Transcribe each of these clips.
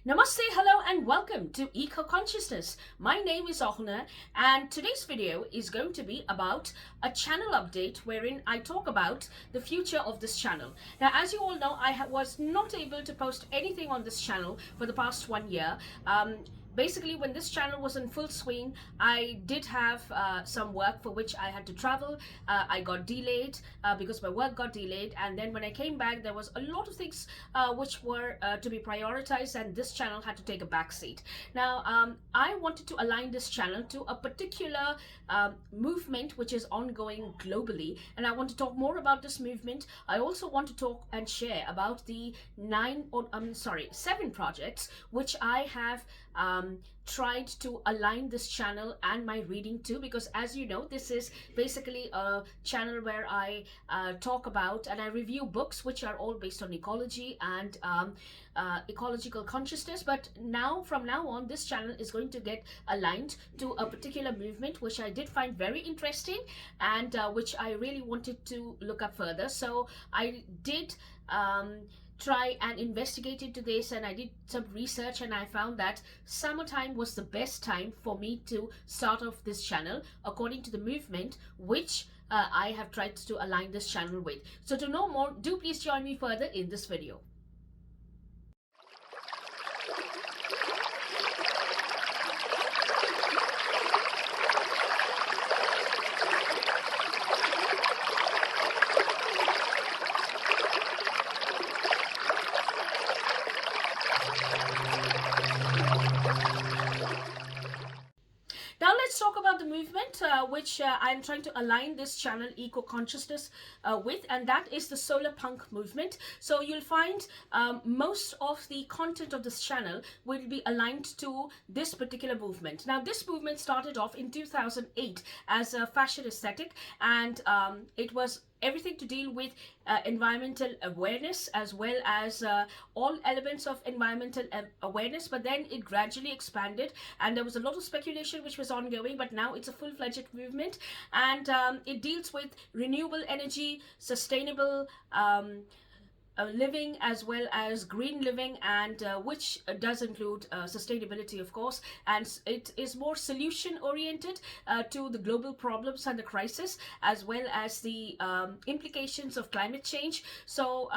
Namaste, hello and welcome to EcoConsciousness. My name is Awhona and today's video is going to be about a channel update wherein I talk about the future of this channel. Now, as you all know, I was not able to post anything on this channel for the past 1 year. Basically, when this channel was in full swing, I did have some work for which I had to travel. I got delayed because my work got delayed, and then when I came back, there was a lot of things which were to be prioritized, and this channel had to take a back seat. Now, I wanted to align this channel to a particular movement which is ongoing globally, and I want to talk more about this movement. I also want to talk and share about the 7 projects which I have tried to align this channel and my reading to, because as you know, this is basically a channel where I talk about and I review books which are all based on ecology and ecological consciousness. But now, from now on, this channel is going to get aligned to a particular movement which I did find very interesting and which I really wanted to look up further. So I did try and investigate into this, and I did some research, and I found that summertime was the best time for me to start off this channel according to the movement which I have tried to align this channel with. So to know more, do please join me further in this video. Now let's talk about the movement which I'm trying to align this channel EcoConsciousness with, and that is the solarpunk movement. So you'll find most of the content of this channel will be aligned to this particular movement. Now, this movement started off in 2008 as a fashion aesthetic, and it was everything to deal with environmental awareness as well as all elements of environmental awareness. But then it gradually expanded, and there was a lot of speculation which was ongoing, but now it's a full-fledged movement, and it deals with renewable energy, sustainable living as well as green living, and which does include sustainability, of course, and it is more solution oriented to the global problems and the crisis, as well as the implications of climate change. So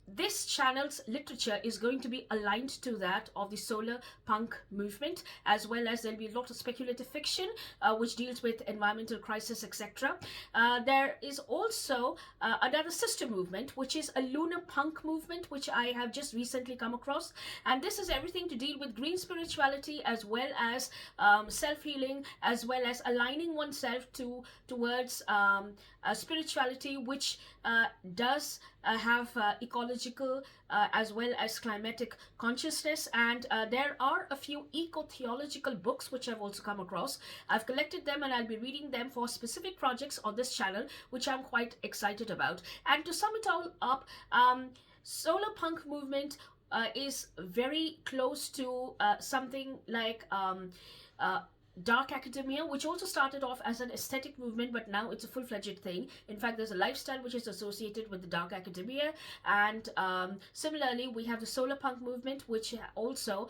this channel's literature is going to be aligned to that of the solar punk movement, as well as there'll be a lot of speculative fiction which deals with environmental crisis, etc. There is also another sister movement, which is a lunarpunk movement, which I have just recently come across, and this is everything to deal with green spirituality as well as self-healing, as well as aligning oneself towards spirituality which does have ecological as well as climatic consciousness. And there are a few eco-theological books which I've also come across. I've collected them and I'll be reading them for specific projects on this channel, which I'm quite excited about. And to sum it all up, solar punk movement is very close to something like dark academia, which also started off as an aesthetic movement, but now it's a full-fledged thing. In fact, there's a lifestyle which is associated with the dark academia, and similarly we have the solar punk movement, which also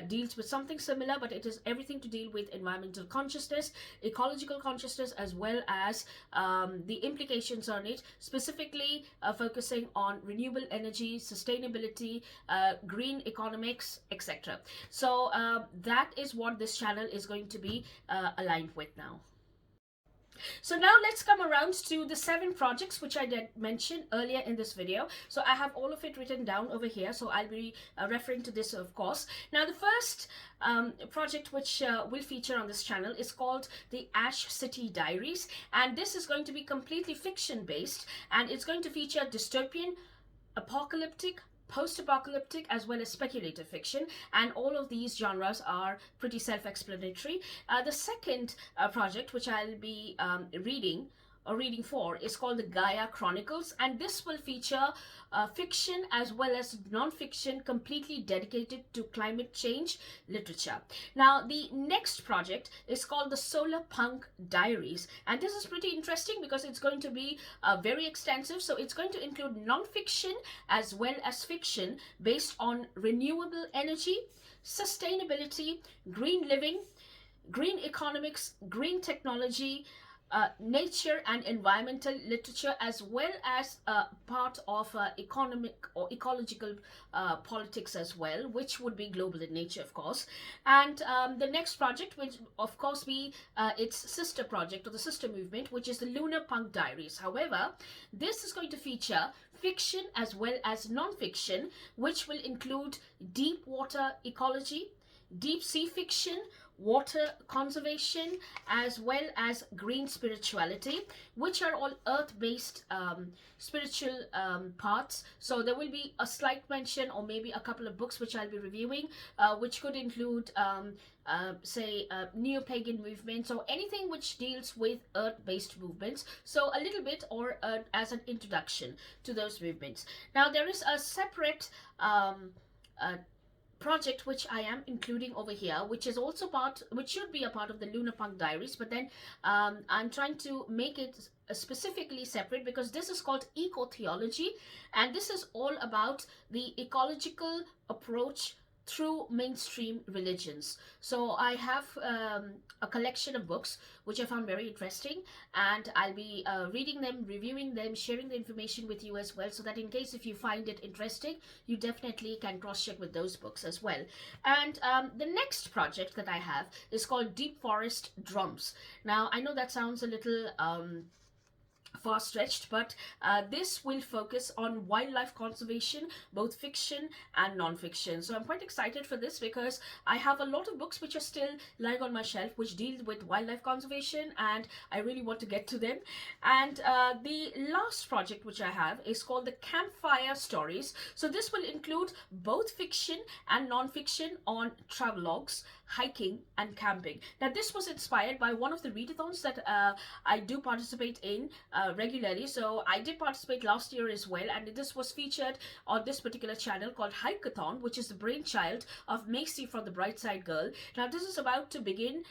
deals with something similar, but it is everything to deal with environmental consciousness, ecological consciousness, as well as the implications on it, specifically focusing on renewable energy, sustainability, green economics, etc. So that is what this channel is going to be aligned with now. So now let's come around to the 7 projects which I did mention earlier in this video. So I have all of it written down over here, so I'll be referring to this, of course. Now, the first project which will feature on this channel is called the City Diaries, and this is going to be completely fiction based, and it's going to feature dystopian, apocalyptic, post-apocalyptic, as well as speculative fiction, and all of these genres are pretty self-explanatory. The second project which I'll be reading reading for is called the Gaia Chronicles, and this will feature fiction as well as non-fiction completely dedicated to climate change literature. Now, the next project is called the Solarpunk Diaries, and this is pretty interesting because it's going to be very extensive. So it's going to include non-fiction as well as fiction based on renewable energy, sustainability, green living, green economics, green technology, nature and environmental literature, as well as part of economic or ecological politics as well, which would be global in nature, of course. And the next project, which of course be its sister project or the sister movement, which is the Lunarpunk Diaries. However, this is going to feature fiction as well as non-fiction, which will include deep water ecology, deep sea fiction, water conservation, as well as green spirituality, which are all earth-based spiritual parts. So there will be a slight mention or maybe a couple of books which I'll be reviewing, which could include say neo-pagan movements or anything which deals with earth-based movements. So a little bit or as an introduction to those movements. Now there is a separate project which I am including over here, which is also which should be a part of the Lunarpunk Diaries, but then I'm trying to make it specifically separate because this is called eco-theology, and this is all about the ecological approach through mainstream religions. So I have a collection of books which I found very interesting, and I'll be reading them, reviewing them, sharing the information with you as well, so that in case if you find it interesting, you definitely can cross-check with those books as well. And the next project that I have is called Deep Forest Drums. Now I know that sounds a little far-stretched, but this will focus on wildlife conservation, both fiction and non-fiction. So I'm quite excited for this because I have a lot of books which are still lying on my shelf which deal with wildlife conservation, and I really want to get to them. And the last project which I have is called the Campfire Stories. So this will include both fiction and non-fiction on travelogues, hiking and camping. Now this was inspired by one of the readathons that I do participate in regularly. So I did participate last year as well, and this was featured on this particular channel called Hikeathon, which is the brainchild of Macy from The Bright Side Girl. Now this is about to begin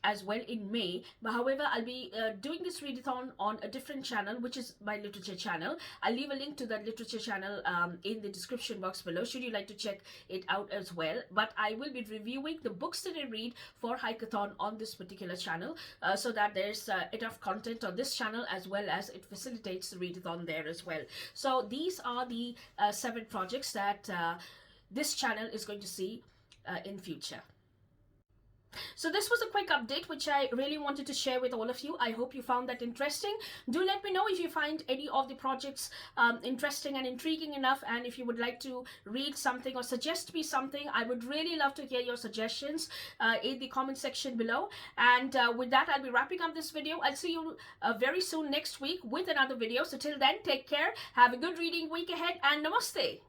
as well in May, but however I'll be doing this readathon on a different channel, which is my literature channel. I'll leave a link to that literature channel in the description box below should you like to check it out as well. But I will be reviewing the books that I read for Hikeathon on this particular channel, so that there's enough content on this channel as well as it facilitates the readathon there as well. So these are the 7 projects that this channel is going to see in future. So this was a quick update which I really wanted to share with all of you. I hope you found that interesting. Do let me know if you find any of the projects interesting and intriguing enough, and if you would like to read something or suggest me something. I would really love to hear your suggestions in the comment section below. And with that, I'll be wrapping up this video. I'll see you very soon next week with another video. So till then, take care, have a good reading week ahead, and namaste.